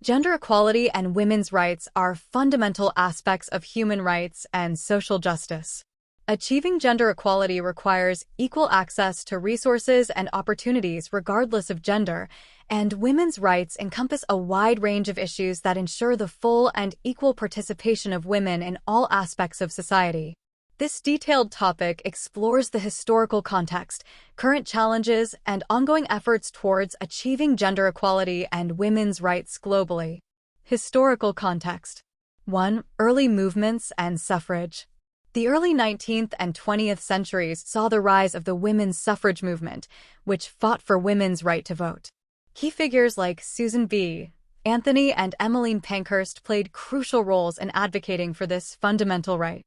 Gender equality and women's rights are fundamental aspects of human rights and social justice. Achieving gender equality requires equal access to resources and opportunities regardless of gender, and women's rights encompass a wide range of issues that ensure the full and equal participation of women in all aspects of society. This detailed topic explores the historical context, current challenges, and ongoing efforts towards achieving gender equality and women's rights globally. Historical context. 1. Early movements and suffrage. The early 19th and 20th centuries saw the rise of the women's suffrage movement, which fought for women's right to vote. Key figures like Susan B. Anthony and Emmeline Pankhurst played crucial roles in advocating for this fundamental right.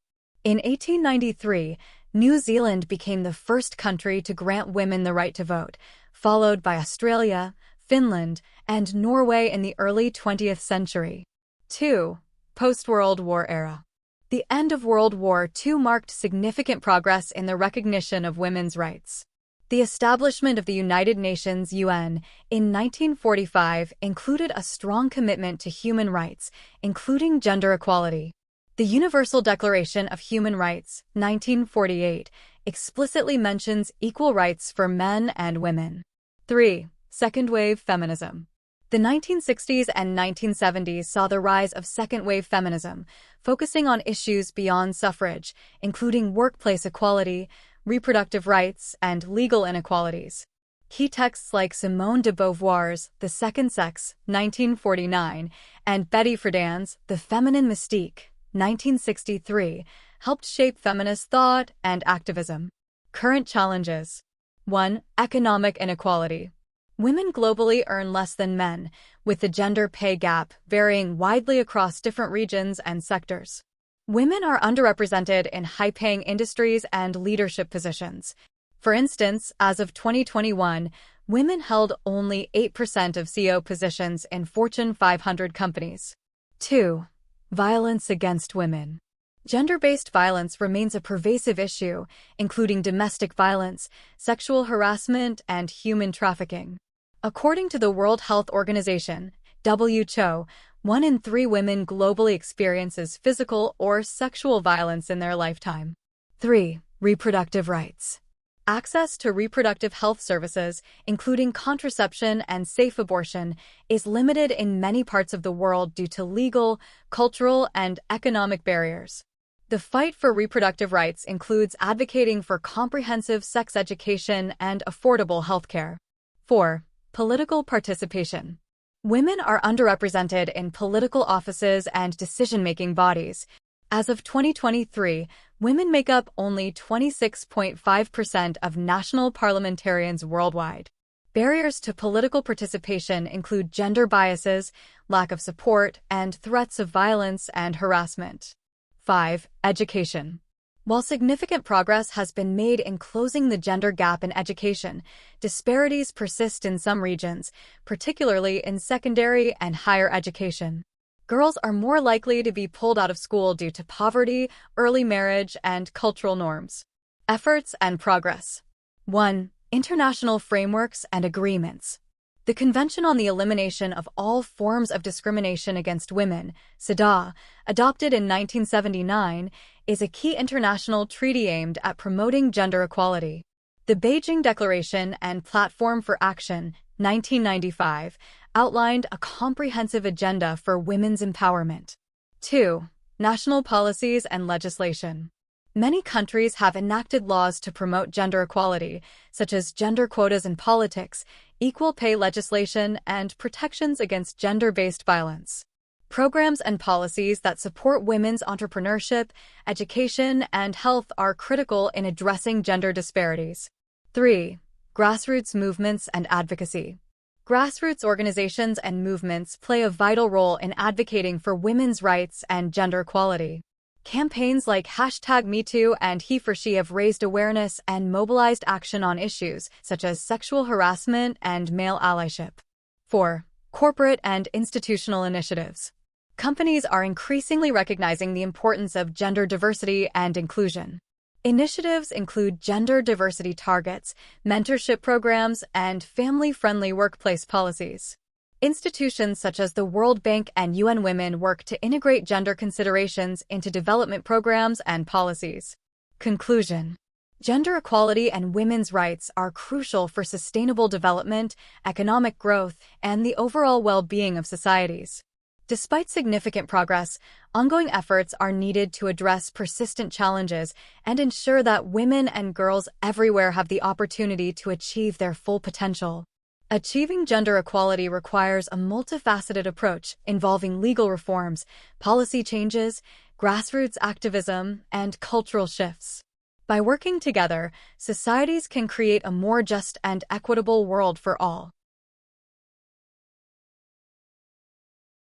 In 1893, New Zealand became the first country to grant women the right to vote, followed by Australia, Finland, and Norway in the early 20th century. 2. Post-World War era. The end of World War II marked significant progress in the recognition of women's rights. The establishment of the United Nations (UN) in 1945 included a strong commitment to human rights, including gender equality. The Universal Declaration of Human Rights, 1948, explicitly mentions equal rights for men and women. 3. Second wave feminism. The 1960s and 1970s saw the rise of second-wave feminism, focusing on issues beyond suffrage, including workplace equality, reproductive rights, and legal inequalities. Key texts like Simone de Beauvoir's The Second Sex, 1949, and Betty Friedan's The Feminine Mystique, 1963, helped shape feminist thought and activism. Current challenges. 1. Economic inequality. Women globally earn less than men, with the gender pay gap varying widely across different regions and sectors. Women are underrepresented in high-paying industries and leadership positions. For instance, as of 2021, women held only 8% of CEO positions in Fortune 500 companies. 2. Violence against women. Gender-based violence remains a pervasive issue, including domestic violence, sexual harassment, and human trafficking. According to the World Health Organization, WHO, 1 in 3 women globally experiences physical or sexual violence in their lifetime. 3. Reproductive rights. Access to reproductive health services, including contraception and safe abortion, is limited in many parts of the world due to legal, cultural, and economic barriers. The fight for reproductive rights includes advocating for comprehensive sex education and affordable healthcare. 4. Political participation. Women are underrepresented in political offices and decision-making bodies. As of 2023, women make up only 26.5% of national parliamentarians worldwide. Barriers to political participation include gender biases, lack of support, and threats of violence and harassment. 5. Education. While significant progress has been made in closing the gender gap in education, disparities persist in some regions, particularly in secondary and higher education. Girls are more likely to be pulled out of school due to poverty, early marriage, and cultural norms. Efforts and progress. 1. International frameworks and agreements. The Convention on the Elimination of All Forms of Discrimination Against Women, CEDAW, adopted in 1979, is a key international treaty aimed at promoting gender equality. The Beijing Declaration and Platform for Action, 1995, outlined a comprehensive agenda for women's empowerment. 2. National policies and legislation. Many countries have enacted laws to promote gender equality, such as gender quotas in politics, equal pay legislation, and protections against gender-based violence. Programs and policies that support women's entrepreneurship, education, and health are critical in addressing gender disparities. 3. Grassroots movements and advocacy. Grassroots organizations and movements play a vital role in advocating for women's rights and gender equality. Campaigns like #MeToo and He4She have raised awareness and mobilized action on issues such as sexual harassment and male allyship. 4. Corporate and institutional initiatives. Companies are increasingly recognizing the importance of gender diversity and inclusion. Initiatives include gender diversity targets, mentorship programs, and family-friendly workplace policies. Institutions such as the World Bank and UN Women work to integrate gender considerations into development programs and policies. Conclusion: gender equality and women's rights are crucial for sustainable development, economic growth, and the overall well-being of societies. Despite significant progress, ongoing efforts are needed to address persistent challenges and ensure that women and girls everywhere have the opportunity to achieve their full potential. Achieving gender equality requires a multifaceted approach involving legal reforms, policy changes, grassroots activism, and cultural shifts. By working together, societies can create a more just and equitable world for all.